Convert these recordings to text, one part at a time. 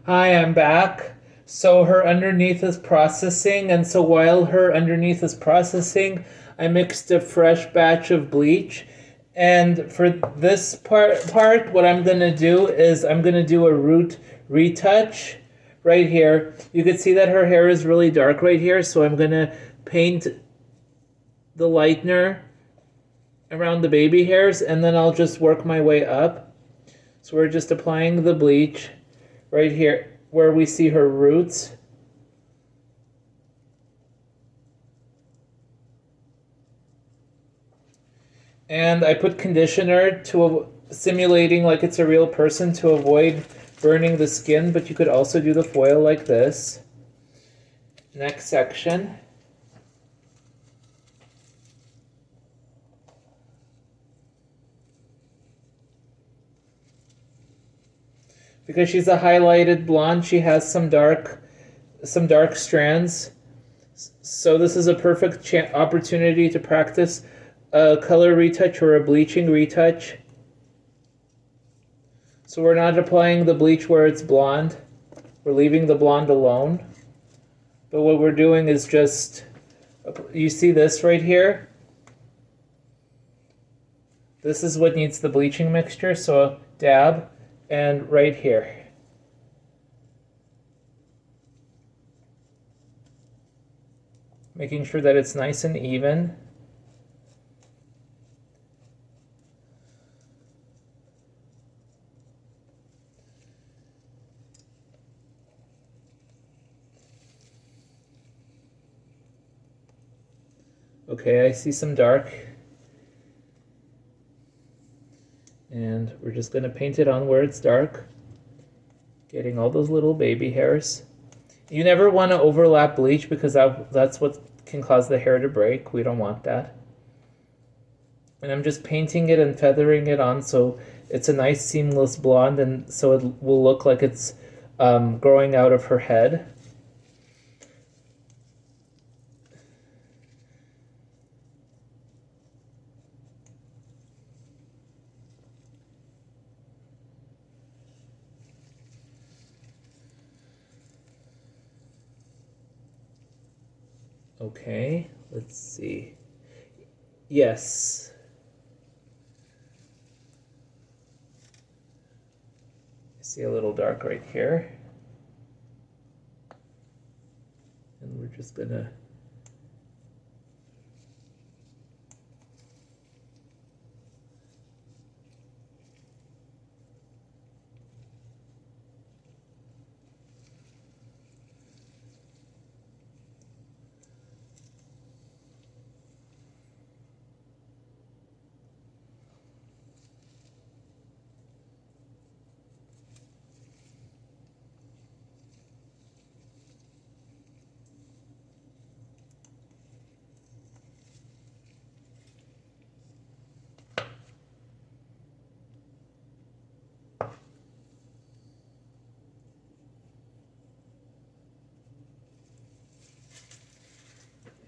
Hi, I'm back. So her underneath is processing, and so while her underneath is processing, I mixed a fresh batch of bleach. And for this part, what I'm gonna do is I'm gonna do a root retouch right here. You can see that her hair is really dark right here, so I'm gonna paint the lightener around the baby hairs, and then I'll just work my way up. So we're just applying the bleach right here where we see her roots. And I put conditioner to simulating like it's a real person to avoid burning the skin, but you could also do the foil like this. Next section. Because she's a highlighted blonde, she has some dark strands. So this is a perfect opportunity to practice a color retouch or a bleaching retouch. So we're not applying the bleach where it's blonde. We're leaving the blonde alone. But what we're doing is just, you see this right here? This is what needs the bleaching mixture, so dab. And right here. Making sure that it's nice and even. Okay, I see some dark. And we're just going to paint it on where it's dark, getting all those little baby hairs. You never want to overlap bleach because that's what can cause the hair to break. We don't want that. And I'm just painting it and feathering it on so it's a nice seamless blonde, and so it will look like it's growing out of her head. Okay, let's see. Yes. I see a little dark right here. And we're just gonna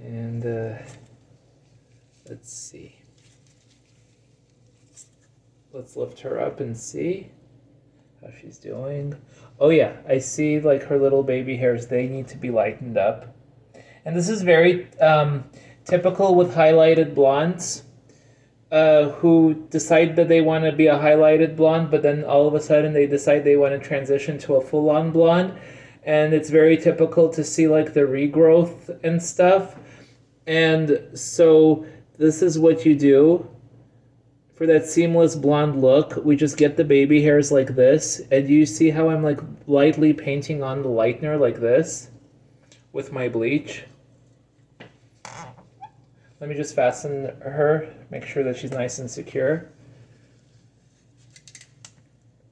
and let's see. Let's lift her up and see how she's doing. Oh yeah, I see like her little baby hairs, they need to be lightened up. And this is very typical with highlighted blondes who decide that they want to be a highlighted blonde, but then all of a sudden they decide they want to transition to a full-on blonde. And it's very typical to see like the regrowth and stuff. And so this is what you do. For that seamless blonde look, we just get the baby hairs like this. And you see how I'm like lightly painting on the lightener like this with my bleach. Let me just fasten her, make sure that she's nice and secure.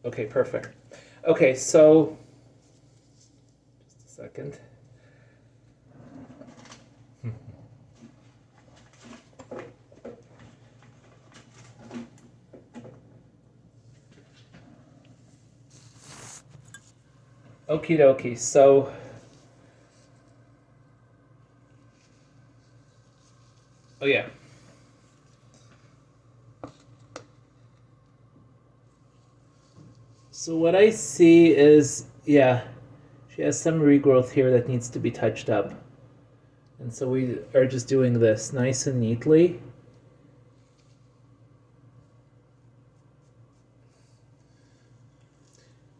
Okay, perfect. Okay, so, just a second. Okie dokie, so oh yeah. So what I see is, yeah, She has some regrowth here that needs to be touched up. And so we are just doing this nice and neatly.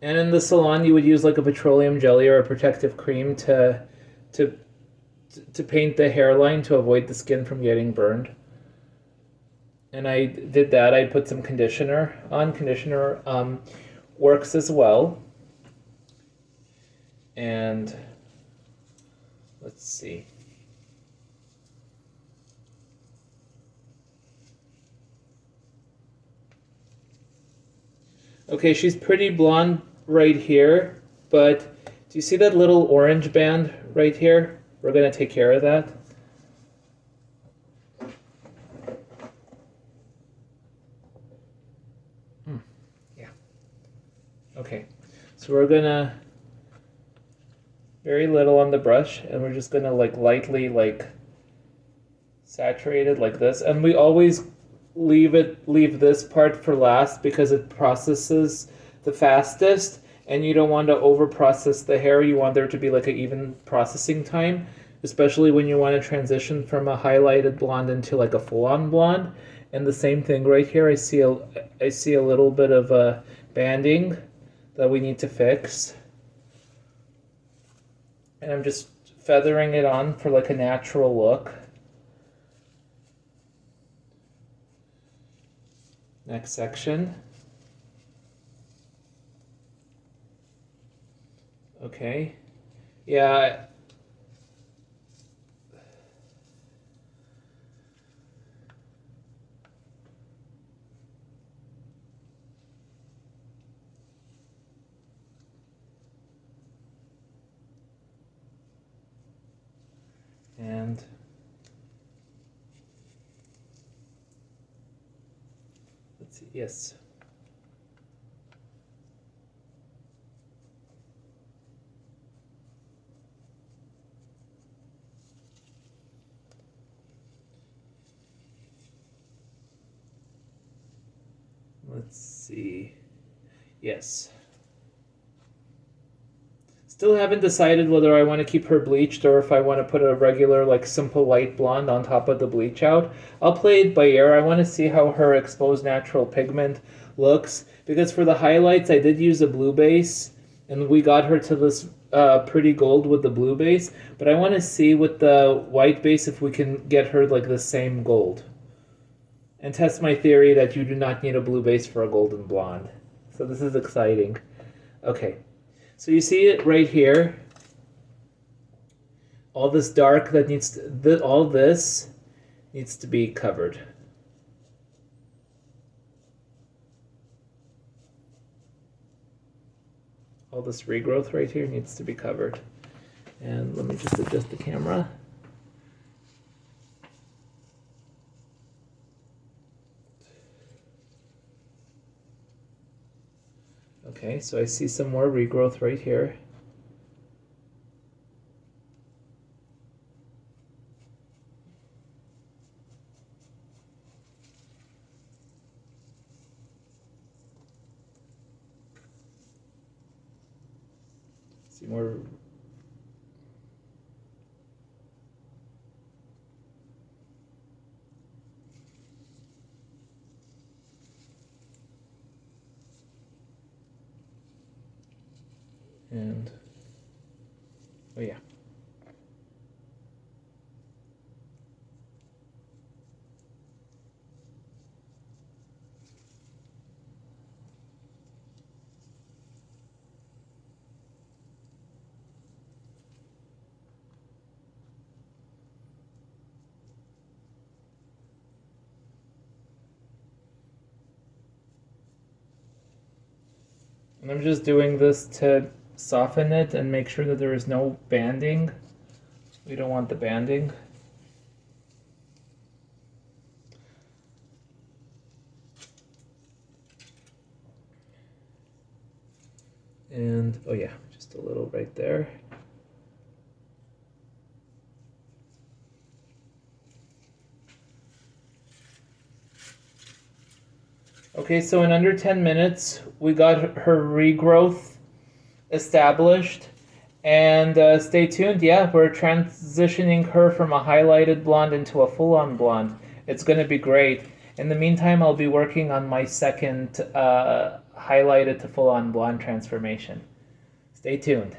And in the salon, you would use like a petroleum jelly or a protective cream to paint the hairline to avoid the skin from getting burned. And I did that. I put some conditioner on. Conditioner works as well. And let's see. Okay, she's pretty blonde right here, but do you see that little orange band right here? We're going to take care of that. Yeah. Okay, so we're going to, very little on the brush, and we're just going to like lightly like saturate it like this. And we always leave this part for last because it processes the fastest, and you don't want to over process the hair. You want there to be like an even processing time, especially when you want to transition from a highlighted blonde into like a full-on blonde. And the same thing right here, I see a little bit of a banding that we need to fix, and I'm just feathering it on for like a natural look. Next section. Okay. Yeah. And let's see, yes. Let's see. Yes. Still haven't decided whether I want to keep her bleached or if I want to put a regular, like, simple light blonde on top of the bleach out. I'll play it by ear. I want to see how her exposed natural pigment looks, because for the highlights I did use a blue base, and we got her to this pretty gold with the blue base, but I want to see with the white base if we can get her like the same gold, and test my theory that you do not need a blue base for a golden blonde. So this is exciting. Okay. So you see it right here. All this dark that needs to, all this needs to be covered. All this regrowth right here needs to be covered. And let me just adjust the camera. Okay, so I see some more regrowth right here. See more. And, oh yeah. And I'm just doing this to soften it and make sure that there is no banding. We don't want the banding. And, oh yeah, just a little right there. Okay, so in under 10 minutes, we got her regrowth established, And stay tuned. Yeah, we're transitioning her from a highlighted blonde into a full-on blonde. It's going to be great. In the meantime, I'll be working on my second highlighted to full-on blonde transformation. Stay tuned.